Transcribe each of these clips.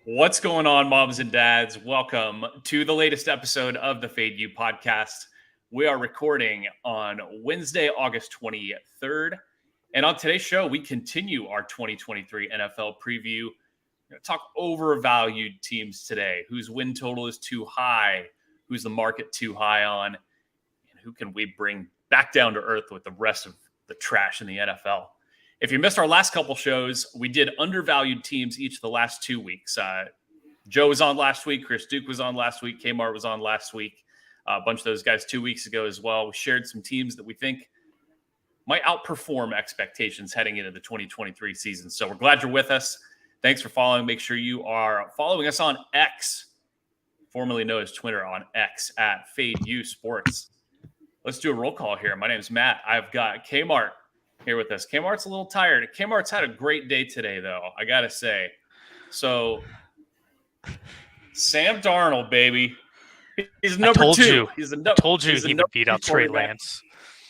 What's going on, moms and dads? Welcome to the latest episode of the Fade You podcast. We are recording on Wednesday, August 23rd. And on today's show, we continue our 2023 NFL preview. We're going to talk overvalued teams today. Whose win total is too high? Who's the market too high on? And who can we bring back down to earth with the rest of the trash in the NFL? If you missed our last couple shows, we did undervalued teams each of the last 2 weeks. Joe was on last week. Chris Duke was on last week. Kmart was on last week. A bunch of those guys 2 weeks ago as well. We shared some teams that we think might outperform expectations heading into the 2023 season. So we're glad you're with us. Thanks for following. Make sure you are following us on X, formerly known as Twitter, on X at FadeU Sports. Let's do a roll call here. My name is Matt. I've got Kmart here with us. Kmart's a little tired. Kmart's had a great day today, though, I gotta say. So, Sam Darnold, baby, he's number two. I told you he would beat out Trey Lance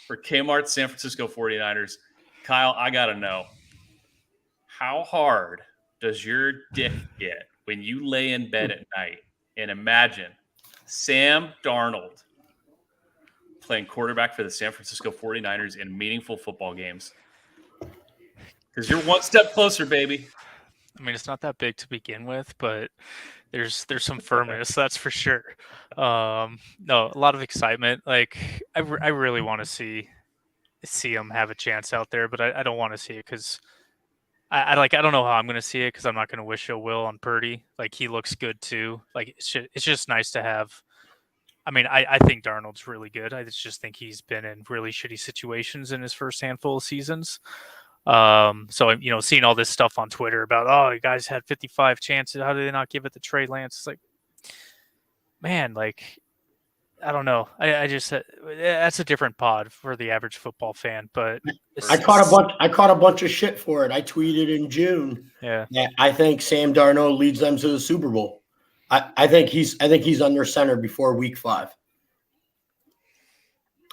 for Kmart's San Francisco 49ers. Kyle, I gotta know, how hard does your dick get when you lay in bed at night and imagine Sam Darnold playing quarterback for the San Francisco 49ers in meaningful football games? Because you're one step closer, baby. I mean, it's not that big to begin with, but there's some firmness, that's for sure. No, a lot of excitement. Like, I really want to see him have a chance out there, but I don't want to see it because I don't know how I'm going to see it because I'm not going to wish ill will on Purdy. Like, he looks good too. Like, it's just nice to have. I mean, I think Darnold's really good. I just think he's been in really shitty situations in his first handful of seasons. So, seeing all this stuff on Twitter about, oh, you guys had 55 chances. How did they not give it to Trey Lance? It's like, man, like, I don't know. I just that's a different pod for the average football fan. But I caught a bunch of shit for it. I tweeted in June. Yeah. I think Sam Darnold leads them to the Super Bowl. I think he's under center before week 5.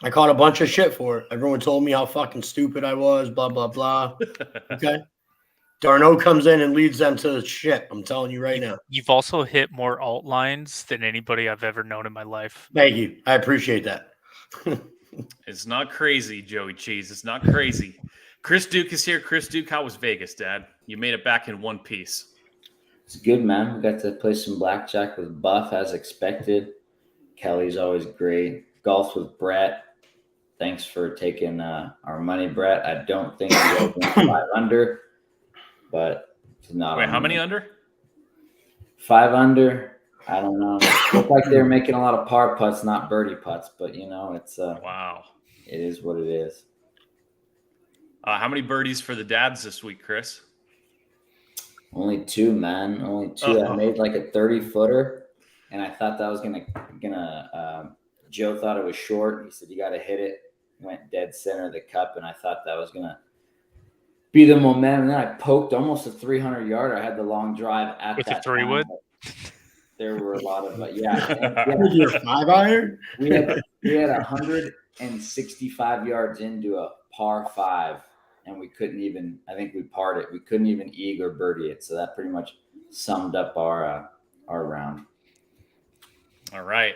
I caught a bunch of shit for it. Everyone told me how fucking stupid I was, blah, blah, blah. Okay. Darnold comes in and leads them to shit. I'm telling you right now. You've also hit more alt lines than anybody I've ever known in my life. Thank you. I appreciate that. It's not crazy, Joey Cheese. It's not crazy. Chris Duke is here. Chris Duke, how was Vegas, Dad? You made it back in one piece. It's good, man. We got to play some blackjack with Buff as expected. Kelly's always great. Golf with Brett. Thanks for taking our money, Brett. I don't think we opened 5 under, but it's not. Wait, how many under? 5 under. I don't know. Looked like they were making a lot of par putts, not birdie putts, but it's wow. It is what it is. How many birdies for the dads this week, Chris? Only 2, man. Only 2. I made like a 30-footer, and I thought that was gonna. Joe thought it was short. He said you got to hit it. Went dead center of the cup, and I thought that was gonna be the momentum. And then I poked almost a 300-yarder. I had the long drive at with that the 3-wood. There were a lot of yeah. With your 5-iron? We had 165 yards into a par 5. And we couldn't even, I think we parred it. We couldn't even eagle or birdie it. So that pretty much summed up our round. All right.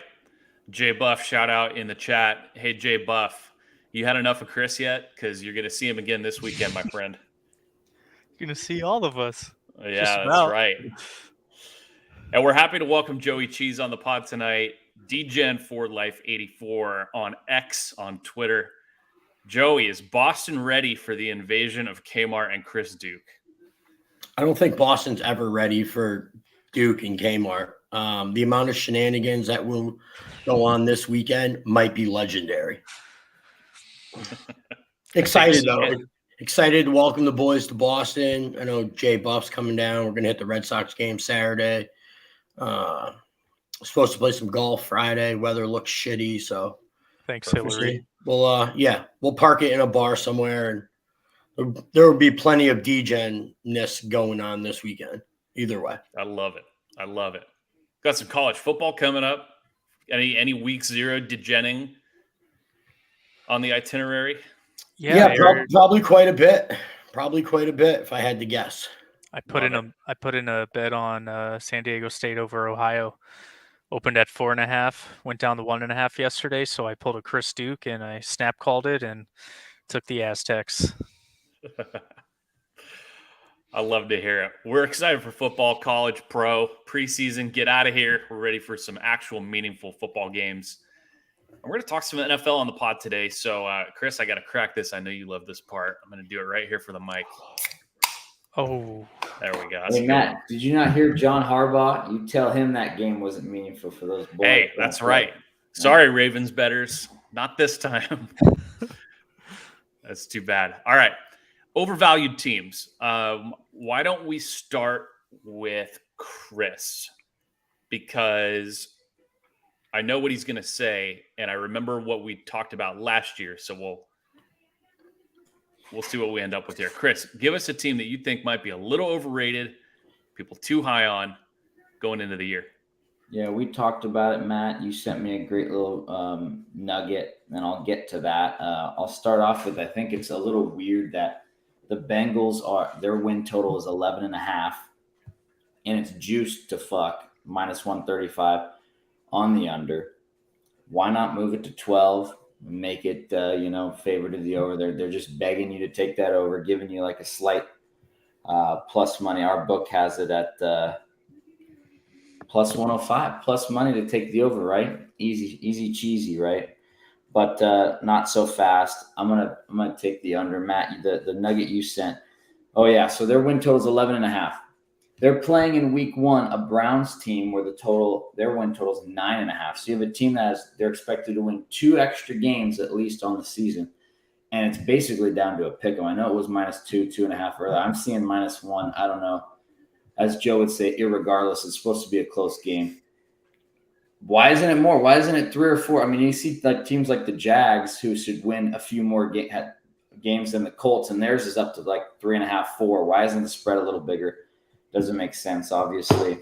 Jay Buff, shout out in the chat. Hey, Jay Buff, you had enough of Chris yet? Because you're going to see him again this weekend, my friend. You're going to see all of us. Yeah, that's right. And we're happy to welcome Joey Cheese on the pod tonight. DGen for Life 84 on X on Twitter. Joey, is Boston ready for the invasion of Kmart and Chris Duke? I don't think Boston's ever ready for Duke and Kmart. The amount of shenanigans that will go on this weekend might be legendary. Excited, though. Excited to welcome the boys to Boston. I know Jay Buff's coming down. We're going to hit the Red Sox game Saturday. Supposed to play some golf Friday. Weather looks shitty, so thanks, Hillary. We'll park it in a bar somewhere, and there will be plenty of DGen-ness going on this weekend. Either way, I love it. Got some college football coming up. Any week 0 degenning on the itinerary? Yeah, probably quite a bit. Probably quite a bit, if I had to guess. I put in a bet on San Diego State over Ohio. Opened at 4.5, went down to 1.5 yesterday. So I pulled a Chris Duke and I snap called it and took the Aztecs. I love to hear it. We're excited for football, college, pro, preseason. Get out of here. We're ready for some actual meaningful football games. And we're going to talk some NFL on the pod today. So, Chris, I got to crack this. I know you love this part. I'm going to do it right here for the mic. Oh, there we go. That's hey, Matt, did you not hear John Harbaugh? You tell him that game wasn't meaningful for those boys. Hey, that's right. Sorry, Ravens bettors. Not this time. That's too bad. All right. Overvalued teams. Why don't we start with Chris? Because I know what he's going to say, and I remember what we talked about last year. So we'll see what we end up with here. Chris, give us a team that you think might be a little overrated, people too high on going into the year. Yeah, we talked about it, Matt. You sent me a great little nugget, and I'll get to that. I'll start off with, I think it's a little weird that the Bengals their win total is 11.5, and it's juiced to fuck -135 on the under. Why not move it to 12? Make it, favor to the over. They're just begging you to take that over, giving you like a slight plus money. Our book has it at plus 105, plus money to take the over, right? Easy cheesy, right? But not so fast. I'm gonna take the under. Matt, the nugget you sent. Oh yeah, so their win total is 11.5. They're playing in week 1 a Browns team where their win total is 9.5. So you have a team they're expected to win 2 extra games at least on the season, and it's basically down to a pick 'em. I know it was -2, 2.5 earlier. I'm seeing -1. I don't know. As Joe would say, irregardless, it's supposed to be a close game. Why isn't it more? Why isn't it 3 or 4? I mean, you see like teams like the Jags who should win a few more games than the Colts, and theirs is up to like 3.5, 4. Why isn't the spread a little bigger? Doesn't make sense, obviously.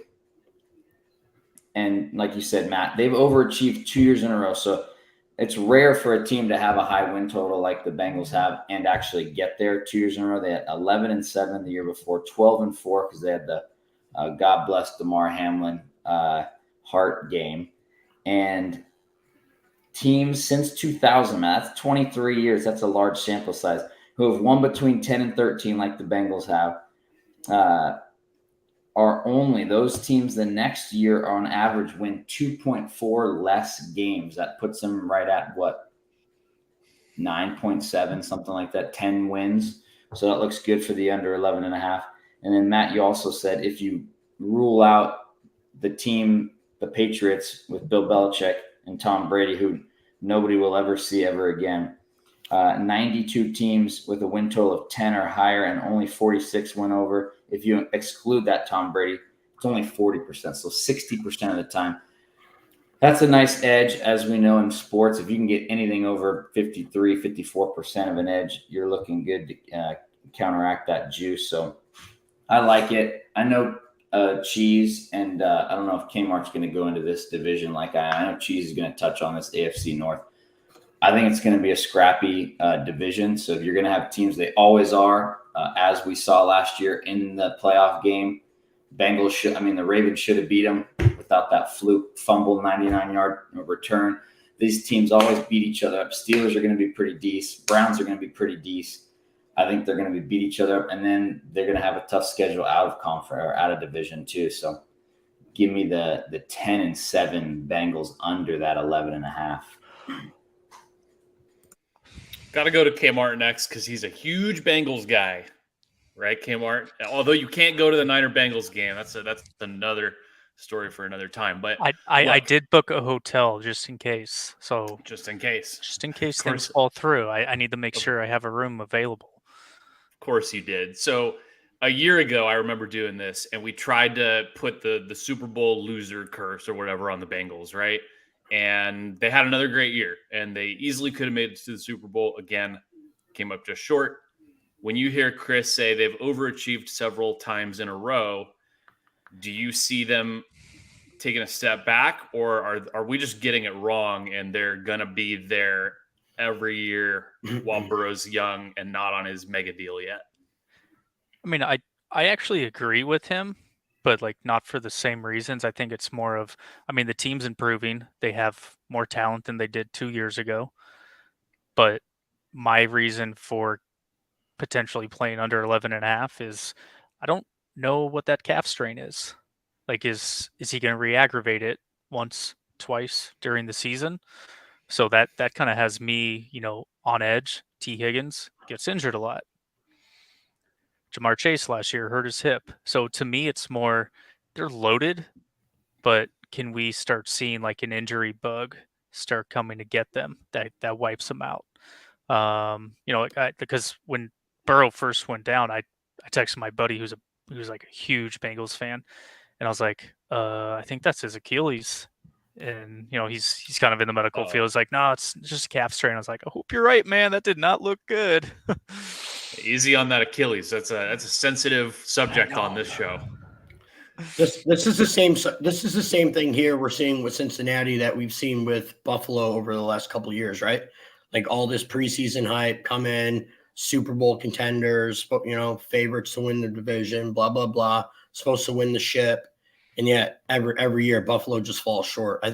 And like you said, Matt, they've overachieved 2 years in a row. So it's rare for a team to have a high win total like the Bengals have and actually get there 2 years in a row. They had 11-7 the year before, 12-4 because they had the God bless Damar Hamlin heart game. And teams since 2000, man, that's 23 years. That's a large sample size, who have won between 10 and 13 like the Bengals have, are only those teams the next year on average win 2.4 less games. That puts them right at what? 9.7, something like that, 10 wins. So that looks good for the under 11.5. And then Matt, you also said if you rule out the team, the Patriots with Bill Belichick and Tom Brady, who nobody will ever see ever again, 92 teams with a win total of 10 or higher and only 46 win over. If you exclude that Tom Brady, it's only 40%. So 60% of the time. That's a nice edge, as we know in sports. If you can get anything over 53, 54% of an edge, you're looking good to counteract that juice. So I like it. I know Cheese, and I don't know if Kmart's going to go into this division like I know Cheese is going to touch on this AFC North. I think it's going to be a scrappy division. So if you're going to have teams, they always are, as we saw last year in the playoff game. The Ravens should have beat them without that fluke fumble 99-yard return. These teams always beat each other up. Steelers are going to be pretty decent. Browns are going to be pretty decent. I think they're going to beat each other up, and then they're going to have a tough schedule out of conference or out of division too. So give me the 10-7 Bengals under that 11.5. Got to go to Kmart next because he's a huge Bengals guy, right, Kmart? Although you can't go to the Niner Bengals game. That's another story for another time. But I did book a hotel just in case. So just in case things fall through, I need to make sure I have a room available. Of course you did. So a year ago, I remember doing this, and we tried to put the Super Bowl loser curse or whatever on the Bengals, right? And they had another great year, and they easily could have made it to the Super Bowl. Again, came up just short. When you hear Chris say they've overachieved several times in a row, do you see them taking a step back, or are we just getting it wrong and they're going to be there every year while Burrow's young and not on his mega deal yet? I mean, I I actually agree with him, but like not for the same reasons. I think it's more of, I mean, the team's improving. They have more talent than they did 2 years ago. But my reason for potentially playing under 11.5 is I don't know what that calf strain is. Like, is he going to re-aggravate it once, twice during the season? So that kind of has me, on edge. T. Higgins gets injured a lot. Jamar Chase last year hurt his hip. So to me, it's more they're loaded, but can we start seeing like an injury bug start coming to get them that wipes them out? Because when Burrow first went down, I texted my buddy who's like a huge Bengals fan, and I was like, I think that's his Achilles. And he's kind of in the medical field. He's like, no, it's just a calf strain. I was like, I hope you're right, man. That did not look good. Easy on that Achilles. That's a sensitive subject on this show. This is the same. This is the same thing here we're seeing with Cincinnati that we've seen with Buffalo over the last couple of years, right? Like all this preseason hype, come in, Super Bowl contenders, favorites to win the division, blah blah blah, supposed to win the ship, and yet every year Buffalo just falls short.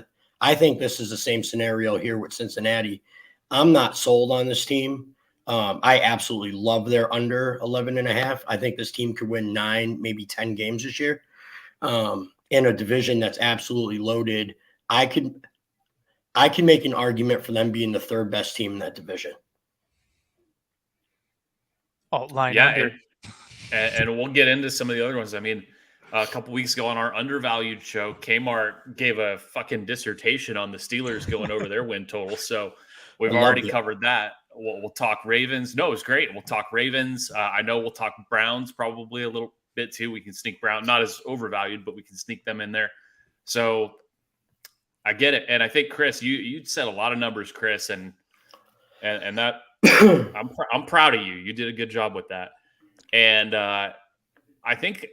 I think this is the same scenario here with Cincinnati. I'm not sold on this team. I absolutely love their under 11.5. I think this team could win 9, maybe 10 games this year. In a division that's absolutely loaded. I can make an argument for them being the third best team in that division. Under. And we'll get into some of the other ones. I mean, a couple weeks ago on our Undervalued show, Kmart gave a fucking dissertation on the Steelers going over their win total. So we've already covered that. We'll talk Ravens. No, it was great. We'll talk Ravens. I know we'll talk Browns probably a little bit too. We can sneak Brown, not as overvalued, but we can sneak them in there. So I get it. And I think, Chris, you said a lot of numbers, Chris, and that I'm proud of you. You did a good job with that. And I think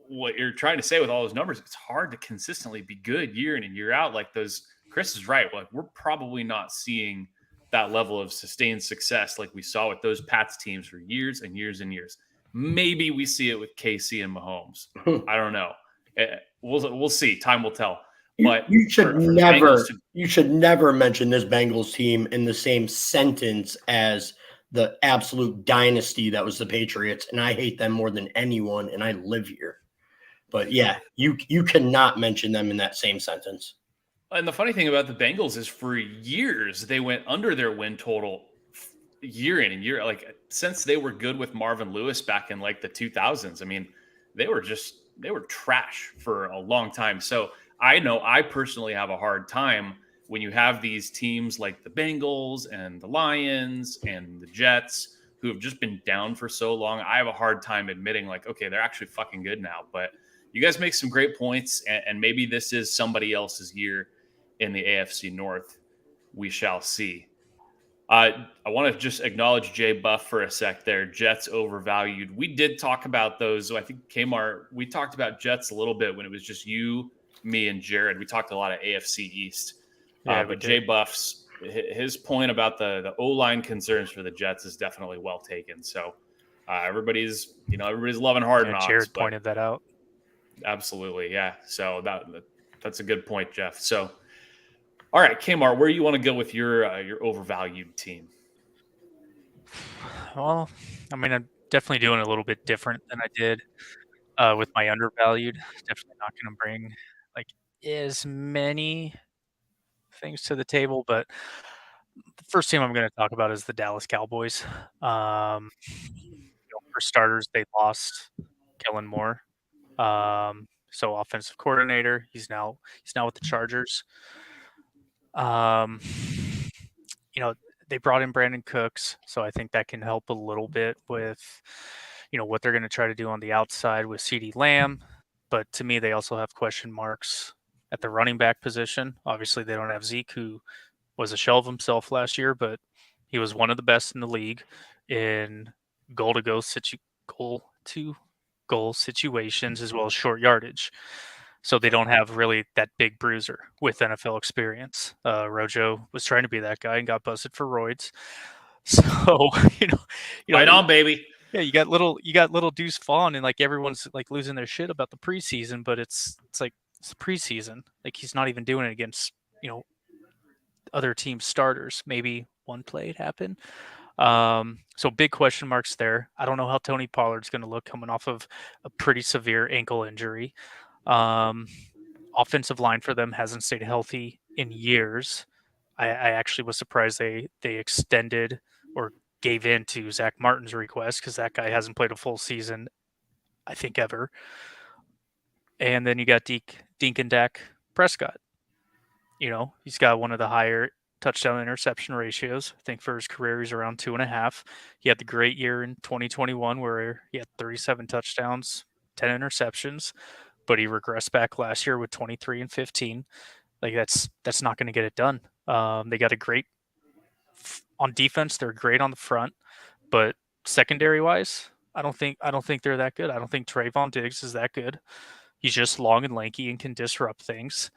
what you're trying to say with all those numbers, it's hard to consistently be good year in and year out. Like those, Chris is right. Like we're probably not seeing that level of sustained success like we saw with those Pats teams for years and years and years. Maybe we see it with KC and Mahomes. I don't know. We'll see. Time will tell. But you should never mention this Bengals team in the same sentence as the absolute dynasty that was the Patriots, and I hate them more than anyone, and I live here. But yeah, you cannot mention them in that same sentence. And the funny thing about the Bengals is for years they went under their win total year in and year, like since they were good with Marvin Lewis back in like the 2000s. I mean, they were trash for a long time. So I know I personally have a hard time when you have these teams like the Bengals and the Lions and the Jets who have just been down for so long. I have a hard time admitting like, okay, they're actually fucking good now. But you guys make some great points, and maybe this is somebody else's year in the AFC North. We shall see. I want to just acknowledge Jay Buff for a sec there. Jets overvalued. We did talk about those. I think Kmart, we talked about Jets a little bit when it was just you, me, and Jared. We talked a lot of AFC East. But Jay Buff's, his point about the O-line concerns for the Jets is definitely well taken. So everybody's loving Hard Knocks. Jared pointed that out. Absolutely, yeah. So that's a good point, Jeff. So, all right, Kmart, where do you want to go with your overvalued team? Well, I mean, I'm definitely doing a little bit different than I did with my undervalued. Definitely not going to bring like as many things to the table, but the first team I'm going to talk about is the Dallas Cowboys. For starters, they lost Kellen Moore. So offensive coordinator, he's now with the Chargers. They brought in Brandon Cooks, so I think that can help a little bit with, what they're going to try to do on the outside with CeeDee Lamb. But to me, they also have question marks at the running back position. Obviously, they don't have Zeke, who was a shell of himself last year, but he was one of the best in the league in goal-to-goal situations as well as short yardage. So they don't have really that big bruiser with NFL experience. Rojo was trying to be that guy and got busted for roids. So, right on, baby. Yeah, you got little Deuce Vaughn, and like everyone's like losing their shit about the preseason, but it's like it's the preseason. Like he's not even doing it against other team starters. Maybe one play it happened. So big question marks there. I don't know how Tony Pollard's going to look coming off of a pretty severe ankle injury. Offensive line for them hasn't stayed healthy in years. I actually was surprised they extended or gave in to Zach Martin's request because that guy hasn't played a full season, I think, ever. And then you got Dink and Dak Prescott. He's got one of the higher touchdown interception ratios. I think for his career, he's around 2.5. He had the great year in 2021 where he had 37 touchdowns, 10 interceptions, but he regressed back last year with 23 and 15. Like that's not going to get it done. They got a great on defense. They're great on the front, but secondary wise, I don't think they're that good. I don't think Trayvon Diggs is that good. He's just long and lanky and can disrupt things.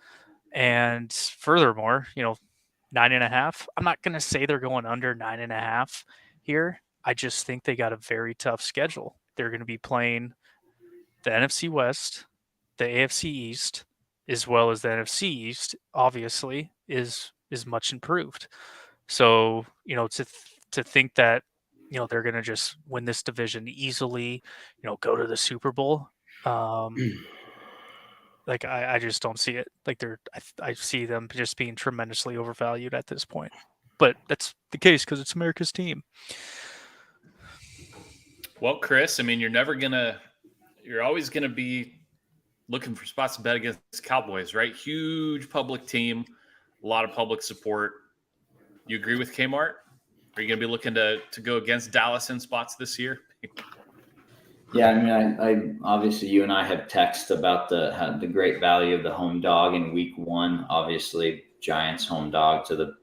And furthermore, 9.5. I'm not going to say they're going under 9.5 here. I just think they got a very tough schedule. They're going to be playing the NFC West, the AFC East, as well as the NFC East. Obviously, is much improved. So to think that they're going to just win this division easily, go to the Super Bowl. Like I just don't see it. Like I see them just being tremendously overvalued at this point. But that's the case because it's America's team. Well, Chris, I mean, you're always gonna be looking for spots to bet against Cowboys, right? Huge public team, a lot of public support. You agree with Kmart? Are you gonna be looking to go against Dallas in spots this year? Yeah, I mean, I obviously you and I have texted about the great value of the home dog in week 1. Obviously, Giants home dog to the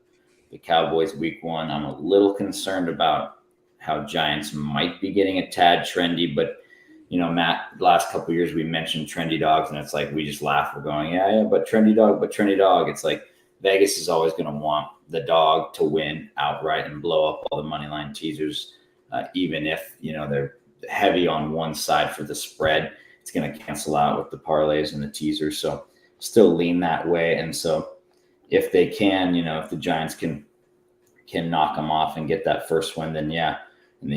Cowboys week 1. I'm a little concerned about how Giants might be getting a tad trendy, but Matt, last couple of years we mentioned trendy dogs, and it's like we just laugh. We're going, yeah, but trendy dog. It's like Vegas is always going to want the dog to win outright and blow up all the money line teasers, even if they're heavy on one side for the spread. It's going to cancel out with the parlays and the teasers. So still lean that way. And so if they can, if the Giants can knock them off and get that first win, then yeah. And,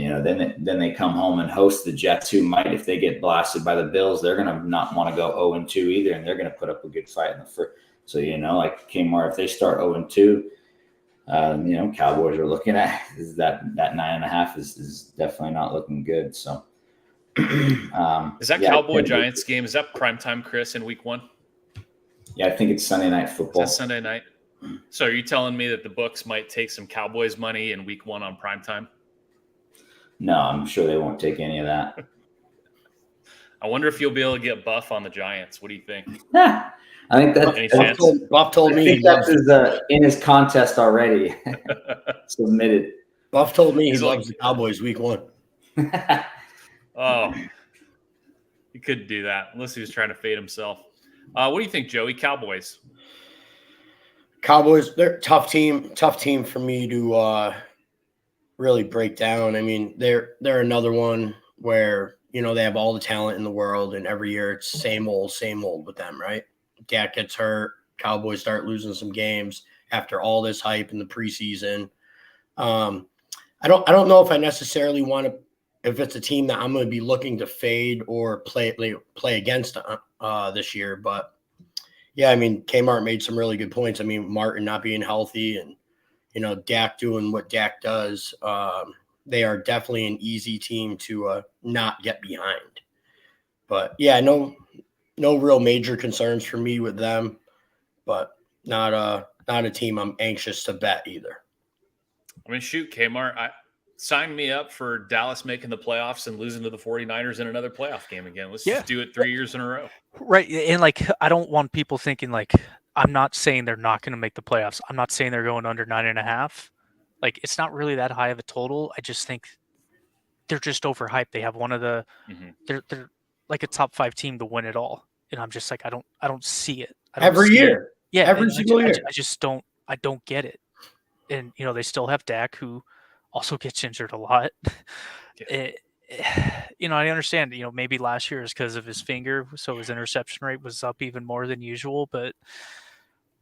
then they come home and host the Jets, who might, if they get blasted by the Bills, they're going to not want to go 0-2 either. And they're going to put up a good fight in the first. So, like Kmart, if they start 0-2, Cowboys are looking at is that 9.5 is definitely not looking good. So, is that Cowboy Giants game? Is that primetime, Chris, in week 1? Yeah, I think it's Sunday Night Football. That's Sunday night. So, are you telling me that the books might take some Cowboys money in week 1 on primetime? No, I'm sure they won't take any of that. I wonder if you'll be able to get Buff on the Giants. What do you think? I think that's Buff told me that's in his contest already. Submitted. Buff told me he loves the Cowboys week 1. Oh, he couldn't do that unless he was trying to fade himself. What do you think, Joey? Cowboys, they're a tough team for me to really break down. I mean, they're another one where they have all the talent in the world, and every year it's same old with them, right? Dak gets hurt, Cowboys start losing some games after all this hype in the preseason. I don't know if I necessarily want to, if it's a team that I'm going to be looking to fade or play against this year. But yeah, I mean, Kmart made some really good points. I mean, Martin not being healthy and Dak doing what Dak does. They are definitely an easy team to not get behind. But yeah, no real major concerns for me with them, but not a team I'm anxious to bet either. I mean, shoot, Kmart, sign me up for Dallas making the playoffs and losing to the 49ers in another playoff game again. Let's just do it 3 years in a row. Right. And I don't want people thinking I'm not saying they're not going to make the playoffs. I'm not saying they're going under 9.5. It's not really that high of a total. I just think they're just overhyped. They have one of the, they're like a top 5 team to win it all. And I'm just I don't see it. Every year. Yeah. Every single year. I just don't get it. And, they still have Dak, who also gets injured a lot. Yeah. I understand, maybe last year is because of his finger, so his interception rate was up even more than usual, but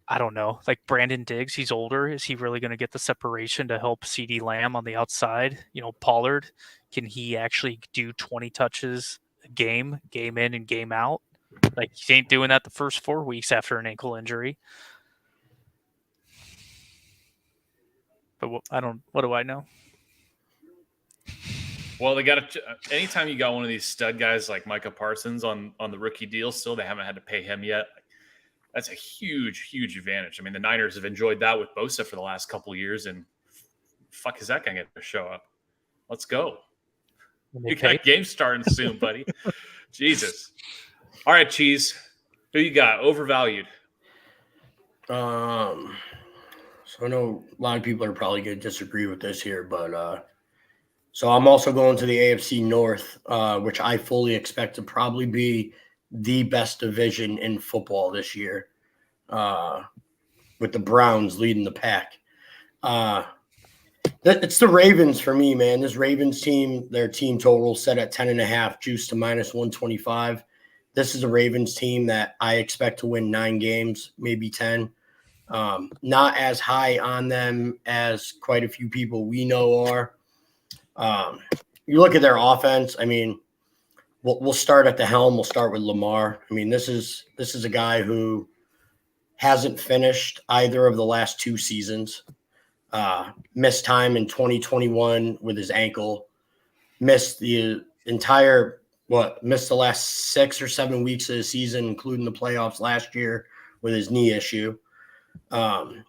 I don't know. Like Brandon Diggs, he's older. Is he really going to get the separation to help CD Lamb on the outside? Pollard, can he actually do 20 touches a game in and game out? Like, he ain't doing that the first 4 weeks after an ankle injury. But what do I know? Well, they got to. Anytime you got one of these stud guys like Micah Parsons on the rookie deal, still they haven't had to pay him yet. That's a huge, huge advantage. I mean, the Niners have enjoyed that with Bosa for the last couple of years, and fuck is that going to get to show up? Let's go. You got a game starting soon, buddy. Jesus. All right, Cheese. Who you got? Overvalued. So I know a lot of people are probably going to disagree with this here, but so I'm also going to the AFC North, which I fully expect to probably be the best division in football this year, with the Browns leading the pack. It's the Ravens for me, man. This Ravens team, their team total set at 10.5, juiced to -125. This is a Ravens team that I expect to win 9 games, maybe 10. Not as high on them as quite a few people we know are. You look at their offense. I mean, we'll start at the helm. We'll start with Lamar. I mean, this is a guy who hasn't finished either of the last 2 seasons. Missed time in 2021 with his ankle. Missed the last 6 or 7 weeks of the season, including the playoffs last year with his knee issue. And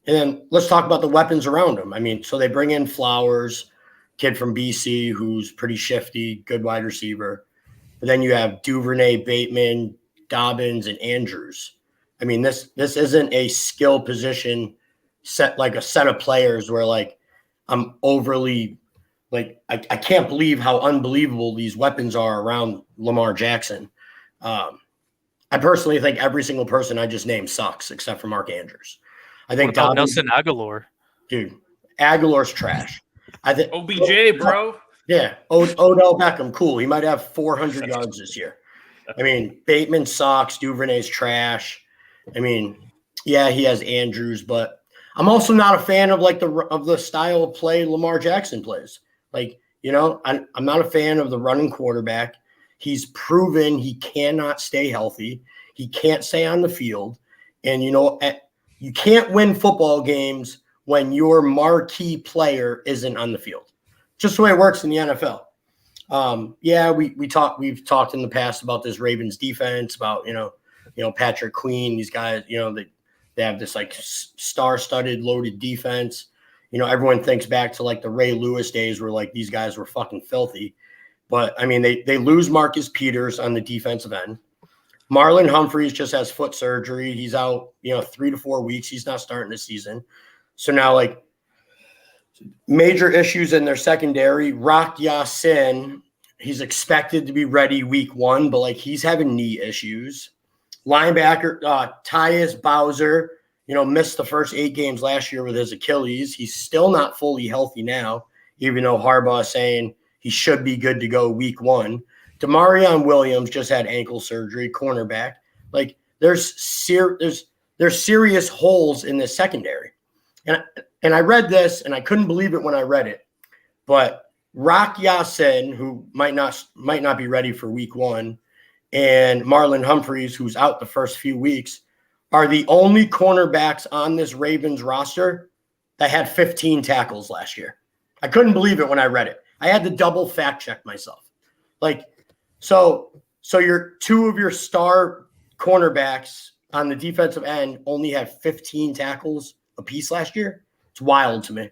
then let's talk about the weapons around him. I mean, so they bring in Flowers, kid from BC who's pretty shifty, good wide receiver. But then you have Duvernay, Bateman, Dobbins, and Andrews. I mean, this isn't a skill position set, like a set of players where like I'm overly like I can't believe how unbelievable these weapons are around Lamar Jackson. I personally think every single person I just named sucks except for Mark Andrews. I think Nelson Aguilar. Dude, Aguilar's trash. I think OBJ, bro. Yeah, Odell Beckham, cool. He might have 400 yards this year. I mean, Bateman sucks. Duvernay's trash. I mean, yeah, he has Andrews, but I'm also not a fan of like the style of play Lamar Jackson plays. Like, I'm not a fan of the running quarterback. He's proven he cannot stay healthy. He can't stay on the field. And, you can't win football games when your marquee player isn't on the field. Just the way it works in the NFL. We've talked in the past about this Ravens defense, about, Patrick Queen, these guys, they have this like star-studded loaded defense. Everyone thinks back to like the Ray Lewis days where like these guys were fucking filthy. But I mean, they lose Marcus Peters on the defensive end. Marlon Humphreys just has foot surgery. He's out, 3 to 4 weeks. He's not starting the season. So now like major issues in their secondary. Rock Ya-Sin, he's expected to be ready week 1, but like he's having knee issues. Linebacker Tyus Bowser, missed the first 8 games last year with his Achilles. He's still not fully healthy now, even though Harbaugh is saying he should be good to go week 1. Demarion Williams just had ankle surgery, cornerback. Like there's serious holes in the secondary. And I read this and I couldn't believe it when I read it. But Rock Ya-Sin, who might not be ready for week 1, and Marlon Humphreys, who's out the first few weeks, are the only cornerbacks on this Ravens roster that had 15 tackles last year. I couldn't believe it when I read it. I had to double fact check myself. Like, so your 2 of your star cornerbacks on the defensive end only had 15 tackles apiece last year. It's wild to me.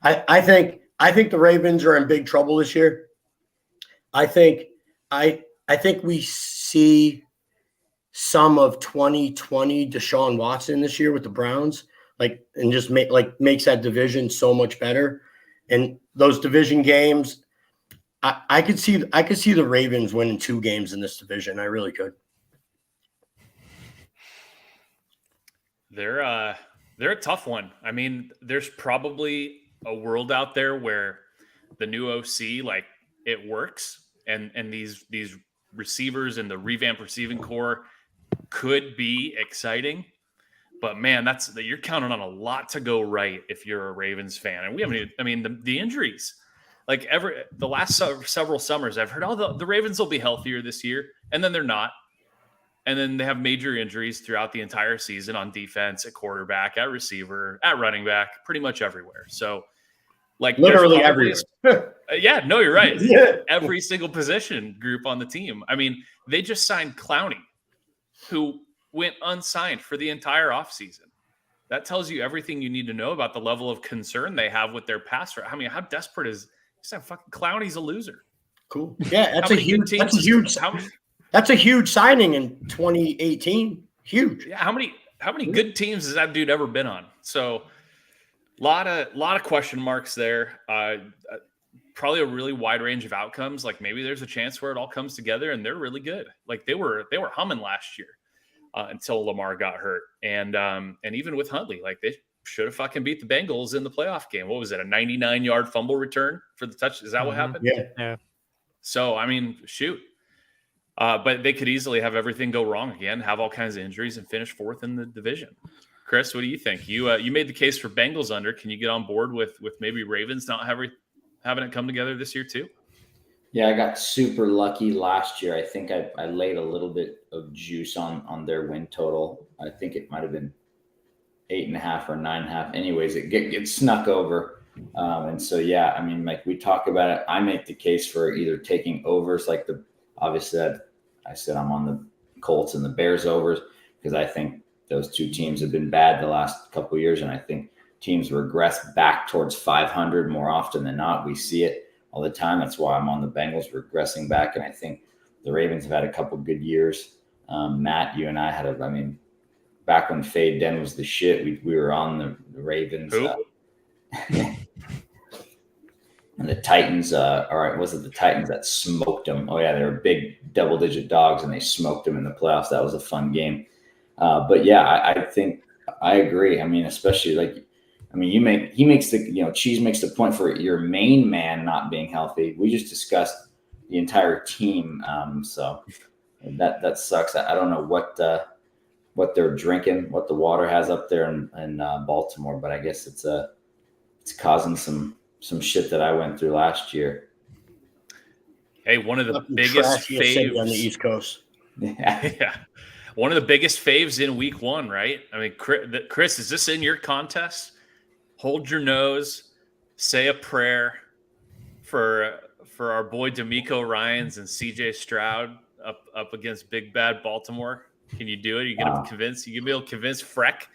I think the Ravens are in big trouble this year. I think we see some of 2020 Deshaun Watson this year with the Browns, and just makes that division so much better. And those division games, I could see the Ravens winning 2 games in this division. I really could. They're a tough one. I mean, there's probably a world out there where the new OC it works, and these receivers and the revamped receiving core could be exciting. But man, you're counting on a lot to go right if you're a Ravens fan. And we haven't even, I mean, the injuries, like the last several summers, I've heard, the Ravens will be healthier this year, and then they're not. And then they have major injuries throughout the entire season on defense, at quarterback, at receiver, at running back, pretty much everywhere. So, like, literally everywhere. Yeah, no, you're right. Yeah. Every single position group on the team. I mean, they just signed Clowney, who went unsigned for the entire offseason. That tells you everything you need to know about the level of concern they have with their pass rush. I mean, how desperate is fucking Clowney's a loser. Cool. Yeah, that's a huge signing in 2018. Huge. Yeah, how many good teams has that dude ever been on? So lot of question marks there. Probably a really wide range of outcomes. Like maybe there's a chance where it all comes together and they're really good. Like they were humming last year until Lamar got hurt. And even with Huntley, like they should have fucking beat the Bengals in the playoff game. What was it? A 99-yard fumble return for the touch. Is that what happened? Yeah. So, I mean, shoot. But they could easily have everything go wrong again, have all kinds of injuries, and finish fourth in the division. Chris, what do you think? You made the case for Bengals under. Can you get on board with maybe Ravens not having it come together this year too? Yeah, I got super lucky last year. I think I laid a little bit of juice on their win total. I think it might have been 8.5 or 9.5. Anyways, it snuck over. And so, yeah, I mean, like we talk about it, I make the case for either taking overs, like obviously I said I'm on the Colts and the Bears overs because I think those two teams have been bad the last couple of years. And I think teams regress back towards 500 more often than not. We see it all the time. That's why I'm on the Bengals regressing back. And I think the Ravens have had a couple good years. Matt, you and I back when Fade Den was the shit, we were on the Ravens. And the Titans, was it the Titans that smoked them? Oh, yeah, they were big double-digit dogs, and they smoked them in the playoffs. That was a fun game. But, yeah, I think I agree. I mean, especially Cheese makes the point for your main man not being healthy. We just discussed the entire team. So that sucks. I don't know what they're drinking, what the water has up there in Baltimore, but I guess it's causing some shit that I went through last year. Hey, one of the biggest faves on the East Coast. Yeah. One of the biggest faves in week one, right? I mean, Chris, is this in your contest? Hold your nose, say a prayer for our boy D'Amico Ryans and CJ Stroud up against Big Bad Baltimore. Can you do it? You gonna be able to convince Freck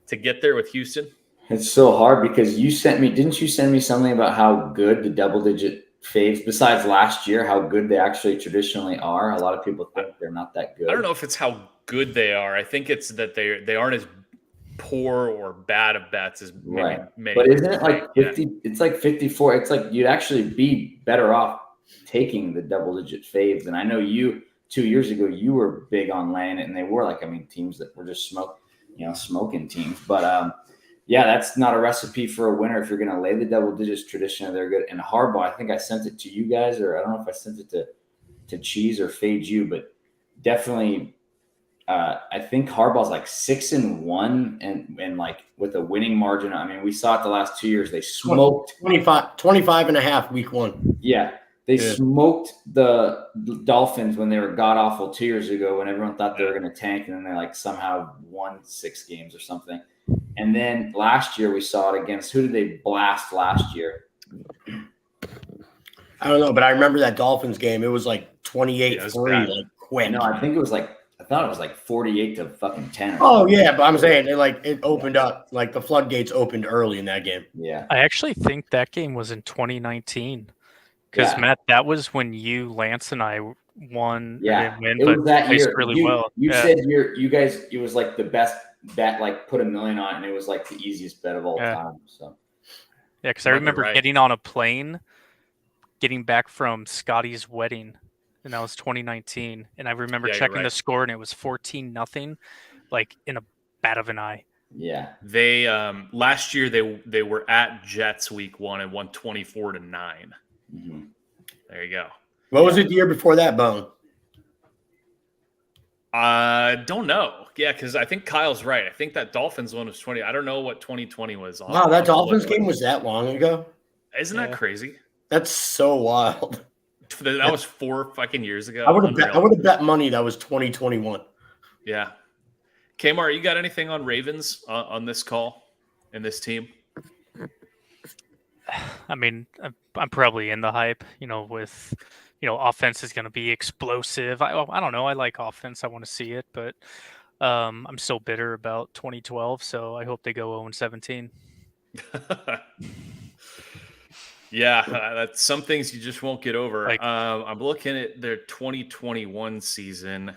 to get there with Houston? It's so hard because didn't you send me something about how good the double-digit faves, besides last year, how good they actually traditionally are? A lot of people think they're not that good. I don't know if it's how good they are. I think it's that they aren't as poor or bad of bets as many. But isn't it like 50? Yeah. It's like 54. It's like you'd actually be better off taking the double-digit faves. And I know 2 years ago you were big on laying it, and they were teams that were just smoking teams. But yeah, that's not a recipe for a winner. If you're going to lay the double digits, traditionally they're good. And Harbaugh, I think I sent it to you guys, or I don't know if I sent it to Cheese or Fade You, but definitely I think Harbaugh's like 6-1 and like with a winning margin. I mean, we saw it the last 2 years. They smoked 25.5 week one. Yeah. They smoked the Dolphins when they were god awful 2 years ago when everyone thought they were going to tank, and then they somehow won 6 games or something. And then last year we saw it against, who did they blast last year? I don't know, but I remember that Dolphins game. It was like 28-3, quick. No, I think it was I thought it was 48-10. Oh yeah, but I'm saying it opened up, the floodgates opened early in that game. Yeah. I actually think that game was in 2019. Because Matt, that was when Lance, and I won. Yeah, win, it was that year. Really well. You said you guys, it was the best bet. Put $1 million on it, and it was the easiest bet of all time. So yeah, because I remember getting on a plane, getting back from Scotty's wedding, and that was 2019. And I remember checking the score, and it was 14-0, in a bat of an eye. Yeah, they last year they were at Jets week one and won 24-9. Mm-hmm. There you go. What was it the year before that, Bone? Don't know. Yeah, because I think Kyle's right. I think that Dolphins one was 20. I don't know what 2020 was. Wow, that Dolphins game was that long ago? Isn't that crazy? That's so wild. That was 4 fucking years ago. I would have bet money that was 2021. Yeah. Kmart, you got anything on Ravens on this call and this team? I mean, I'm probably in the hype, with, offense is going to be explosive. I don't know. I like offense. I want to see it, but I'm still bitter about 2012, so I hope they go 0-17. Yeah, that's some things you just won't get over. I'm looking at their 2021 season,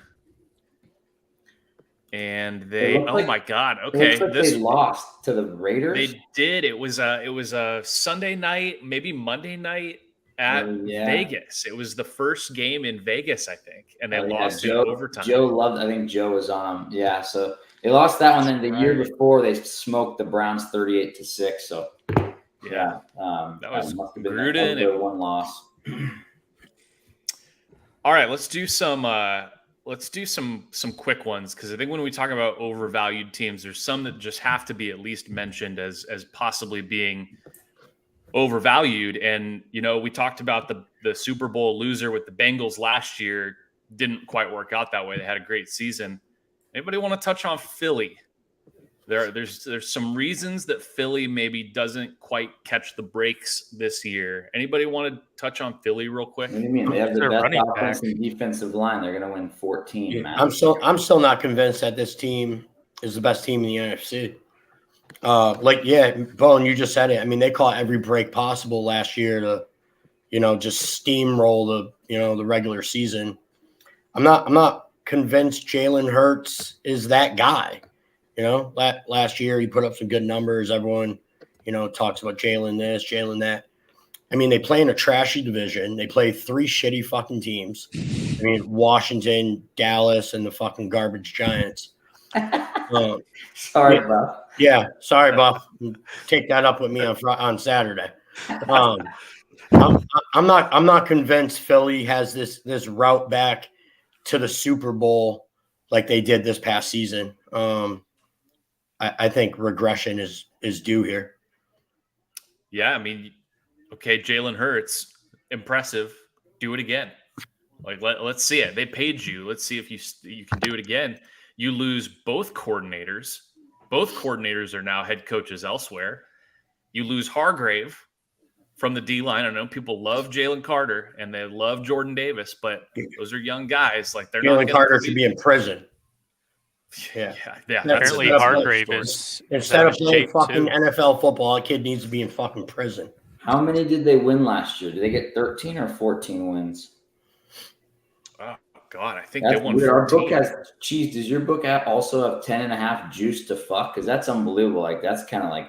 and my god, okay, they lost to the Raiders. They did. It was a Sunday night, maybe Monday night at Vegas. It was the first game in Vegas, I think, and they lost in overtime. I think Joe was on. Yeah, so they lost that one. Then the year before, they smoked the Browns 38-6. So. Yeah, that was Gruden and one loss. All right, let's do some quick ones, because I think when we talk about overvalued teams, there's some that just have to be at least mentioned as possibly being overvalued. And we talked about the Super Bowl loser with the Bengals last year. Didn't quite work out that way. They had a great season. Anybody want to touch on Philly? There's some reasons that Philly maybe doesn't quite catch the breaks this year. Anybody want to touch on Philly real quick? What do you mean? They have the best offensive and defensive line. They're going to win 14. Man. I'm still not convinced that this team is the best team in the NFC. Bone, you just said it. I mean, they caught every break possible last year to, just steamroll the regular season. I'm not convinced Jalen Hurts is that guy. Last year he put up some good numbers. Everyone, talks about Jalen this, Jalen that. I mean, they play in a trashy division. They play 3 shitty fucking teams. I mean, Washington, Dallas, and the fucking garbage Giants. Sorry, Buff. Yeah, sorry, Buff. Take that up with me on Saturday. I'm not convinced Philly has this route back to the Super Bowl like they did this past season. I think regression is due here. Yeah, I mean, okay, Jalen Hurts, impressive. Do it again. Let's see it. They paid you. Let's see if you can do it again. You lose both coordinators. Both coordinators are now head coaches elsewhere. You lose Hargrave from the D-line. I know people love Jalen Carter and they love Jordan Davis, but those are young guys. They're Jalen Carter should be in prison. Yeah. Apparently, Hargrave is instead of playing fucking NFL football, a kid needs to be in fucking prison. How many did they win last year? Did they get 13 or 14 wins? Oh God, I think they won. Weird. Our book has cheese. Does your book also have 10.5 juice to fuck? Because that's unbelievable. That's kind of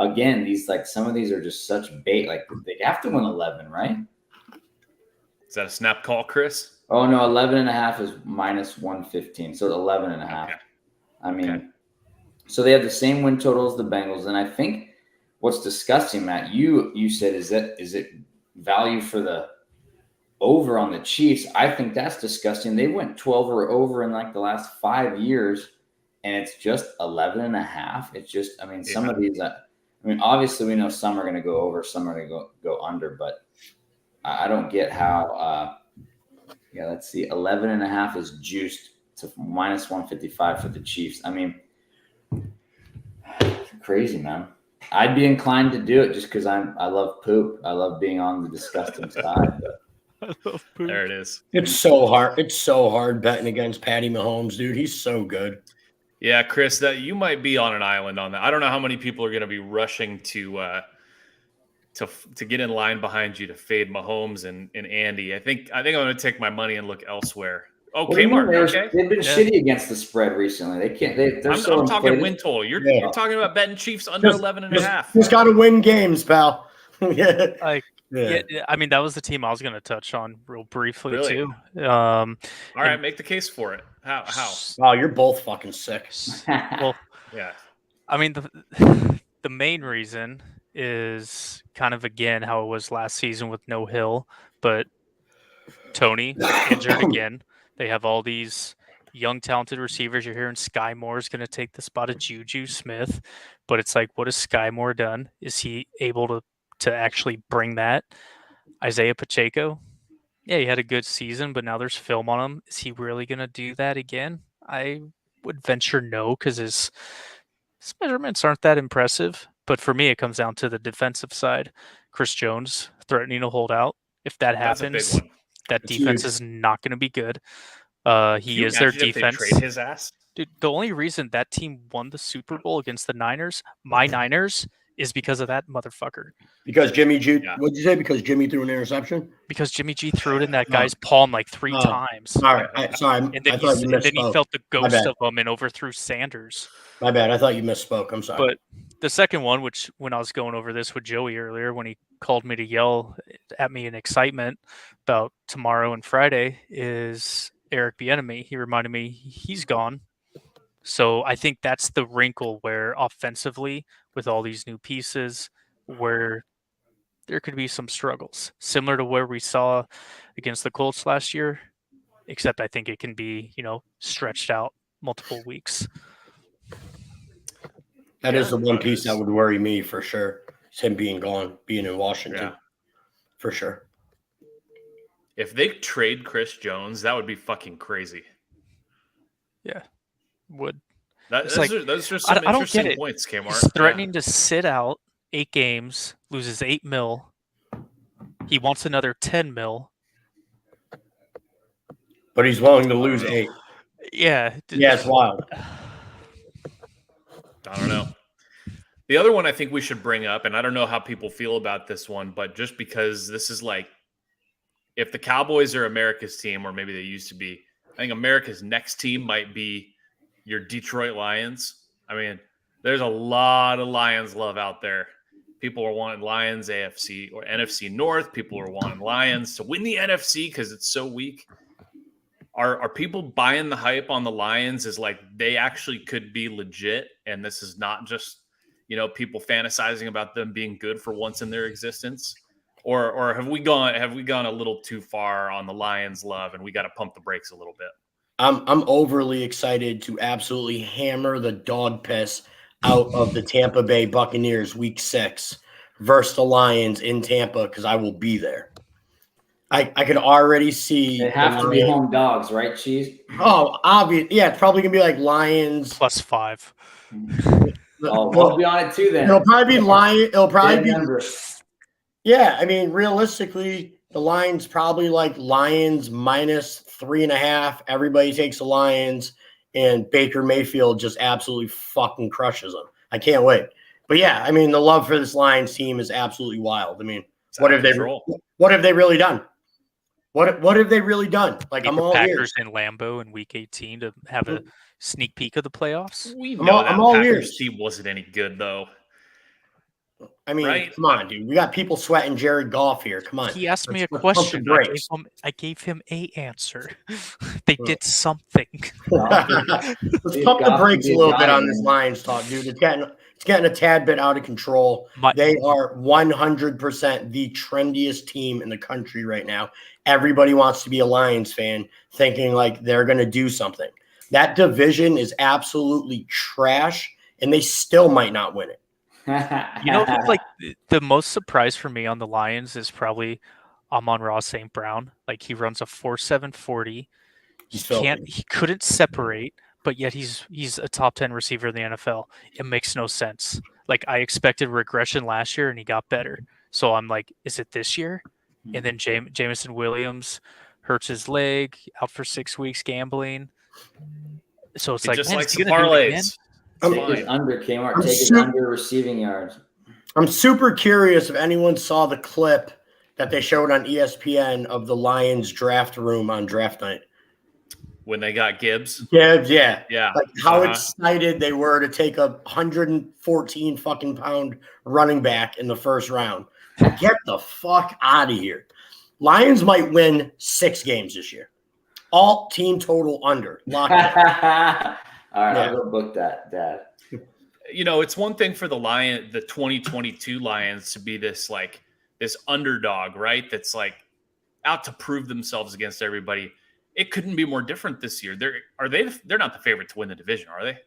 again, these some of these are just such bait. They have to win 11, right? Is that a snap call, Chris? Oh no, 11.5 is minus 115, so 11.5. Okay. I mean, so they have the same win total as the Bengals, and I think what's disgusting, Matt, you said is it value for the over on the Chiefs? I think that's disgusting. They went 12 or over in the last 5 years, and it's just 11.5. It's just, some of these. Obviously we know some are going to go over, some are going to go under, but I don't get how. Let's see. 11.5 is juiced to minus 155 for the Chiefs. Crazy, man. I'd be inclined to do it just because I love poop. I love being on the disgusting side. But. I love poop. There it is. It's so hard. It's so hard betting against Patty Mahomes, dude. He's so good. Yeah, Chris, that you might be on an island on that. I don't know how many people are going to be rushing to get in line behind you to fade Mahomes and Andy. I think I'm going to take my money and look elsewhere. Oh, Kmart. Okay. They've been shitty against the spread recently. They can't. I'm talking win total. You're talking about betting Chiefs under 11.5. He's got to win games, pal. That was the team I was going to touch on real briefly too. All right, make the case for it. How? Wow, you're both fucking sick. Well, yeah. The main reason is kind of again how it was last season with no Hill, but Tony injured again. They have all these young, talented receivers. You're hearing Sky Moore is going to take the spot of Juju Smith, but it's like, what has Sky Moore done? Is he able to actually bring that? Isaiah Pacheco, yeah, he had a good season, but now there's film on him. Is he really going to do that again? I would venture no, because his measurements aren't that impressive. But for me, it comes down to the defensive side. Chris Jones threatening to hold out. If that That's a big happens, one. that It's defense huge. is not going to be good. Can He you is their imagine if they defense. trade his ass? Dude, the only reason that team won the Super Bowl against the Niners, my Niners, is because of that motherfucker. Because Jimmy G, Yeah. what'd you say? Because Jimmy threw an interception? Because Jimmy G threw it in that guy's palm like 3 times. Sorry, sorry. And then, I thought you and then he misspoke. felt the My ghost bad. of him and overthrew Sanders. My bad. I thought you misspoke. I'm sorry. But the second one, which when I was going over this with Joey earlier, when he called me to yell at me in excitement about tomorrow and Friday, is Eric Bieniemy. He reminded me he's gone. So I think that's the wrinkle where offensively, with all these new pieces, where there could be some struggles, similar to where we saw against the Colts last year, except I think it can be, stretched out multiple weeks. That is the one that piece is- that would worry me for sure. Is him being gone, being in Washington. Yeah. For sure. If they trade Chris Jones, that would be fucking crazy. Would Those like- are some I don't get interesting it. points, Kmart. He's threatening to sit out 8 games, loses $8 million. He wants another $10 million. But he's willing to lose 8. Yeah. Yeah, it's wild. I don't know. The other one I think we should bring up, and I don't know how people feel about this one, but just because this is like, if the Cowboys are America's team, or maybe they used to be, I think America's next team might be your Detroit Lions. I mean, there's a lot of Lions love out there. People are wanting Lions AFC or NFC North. People are wanting Lions to win the NFC because it's so weak. Are people buying the hype on the Lions as like they actually could be legit, and this is not just people fantasizing about them being good for once in their existence, or have we gone a little too far on the Lions love, and we got to pump the brakes a little bit? I'm overly excited to absolutely hammer the dog piss out of the Tampa Bay Buccaneers week 6 versus the Lions in Tampa, because I will be there. I can already see. They have to be home dogs, right, Cheese? Oh, obvious. Yeah, it's probably gonna be like Lions +5. Oh, we'll be on it too then. It'll probably be Lion. It'll probably Good be. number. Yeah, I mean, realistically, the Lions probably like Lions -3.5. Everybody takes the Lions, and Baker Mayfield just absolutely fucking crushes them. I can't wait. But yeah, I mean, the love for this Lions team is absolutely wild. I mean, what have they really done? What have they really done? Like, I'm all Packers ears. in Lambeau in Week 18 to have a sneak peek of the playoffs. We I'm know all- that I'm all Packers ears. team wasn't any good though. I mean, Right? come on, dude. We got people sweating Jared Goff here. Come on. He asked me a Let's pump the question. brakes. I gave him a answer. They did something. Let's pump the brakes a little bit on this Lions talk, dude. It's getting a tad bit out of control. They are 100% the trendiest team in the country right now. Everybody wants to be a Lions fan, thinking like they're going to do something. That division is absolutely trash, and they still might not win it. Who's like the most surprise for me on the Lions is probably Amon-Ra St. Brown. Like, he runs a 4.7 40. He couldn't separate, but yet he's a top 10 receiver in the NFL. It makes no sense. Like, I expected regression last year and he got better. So I'm like, is it this year? And then Jameson Williams hurts his leg, out for 6 weeks gambling. So it's He like, just man, likes is the he gonna do it again? parlays. Take his under, Kmart. Take his under receiving yards. I'm super curious if anyone saw the clip that they showed on ESPN of the Lions draft room on draft night. When they got Gibbs. Yeah. Yeah. Like how excited they were to take a 114 fucking pound running back in the first round. Get the fuck out of here. Lions might win 6 games this year. All team total under. Locked in. All right, Yeah. I'll go book that, Dad. It's one thing for the 2022 Lions to be this underdog, right? That's like out to prove themselves against everybody. It couldn't be more different this year. They're not the favorite to win the division, are they?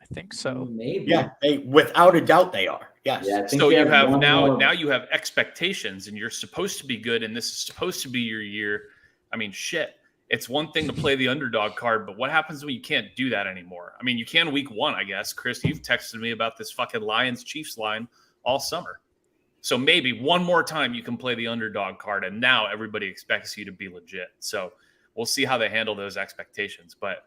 I think so. Maybe. Yeah, without a doubt they are. Yes. Yeah, I think So they you have one more- now you have expectations, and you're supposed to be good, and this is supposed to be your year. I mean, shit. It's one thing to play the underdog card, but what happens when you can't do that anymore? I mean, you can week 1, I guess. Chris, you've texted me about this fucking Lions-Chiefs line all summer. So maybe one more time you can play the underdog card, and now everybody expects you to be legit. So we'll see how they handle those expectations. But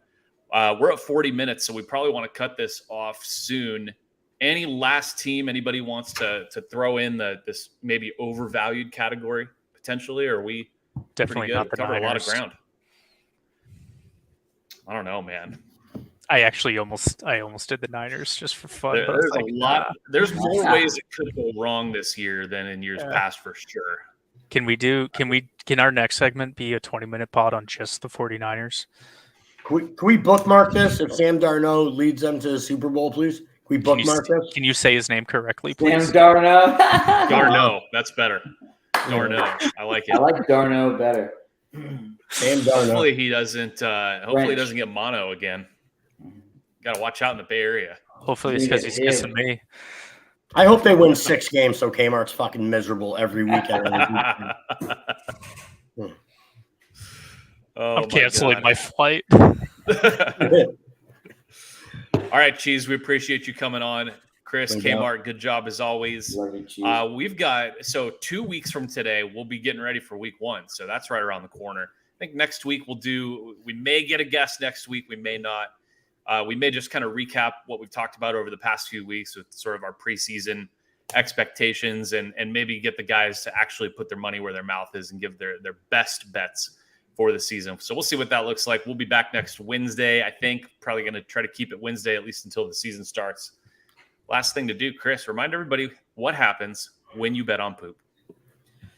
we're at 40 minutes, so we probably want to cut this off soon. Any last team anybody wants to throw in this maybe overvalued category potentially, or are we Definitely not the covered Niners. a lot of ground? I don't know, man. I almost did the Niners just for fun. but There's like, a lot. nah. There's more Yeah. ways it could go wrong this year than in years past, for sure. Can our next segment be a 20-minute pod on just the 49ers? Can we bookmark this if Sam Darnold leads them to the Super Bowl, please? Can we bookmark this? Can you say his name correctly, Sam please? Darno. Darno, that's better. Darno, I like it. I like Darno better. Sam Darnold. Hopefully he doesn't. Hopefully he doesn't get mono again. Got to watch out in the Bay Area. Hopefully it's because he's kissing me. I hope they win 6 games so Kmart's fucking miserable every weekend. Oh, I'm canceling my flight. All right, Cheese, we appreciate you coming on. Chris, No Kmart, good job as always. Love you, Chief. We've got 2 weeks from today, we'll be getting ready for week 1. So that's right around the corner. I think next week we may get a guest next week. We may not. We may just kind of recap what we've talked about over the past few weeks with sort of our preseason expectations and maybe get the guys to actually put their money where their mouth is and give their best bets for the season. So we'll see what that looks like. We'll be back next Wednesday, I think. Probably going to try to keep it Wednesday at least until the season starts. Last thing to do, Chris, remind everybody what happens when you bet on poop.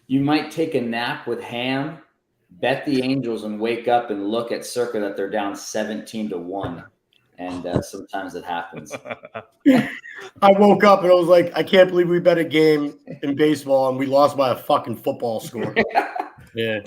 You might take a nap with Ham, bet the Angels, and wake up and look at Circa that they're down 17-1. And sometimes it happens. I woke up and I was like, I can't believe we bet a game in baseball and we lost by a fucking football score. Yeah.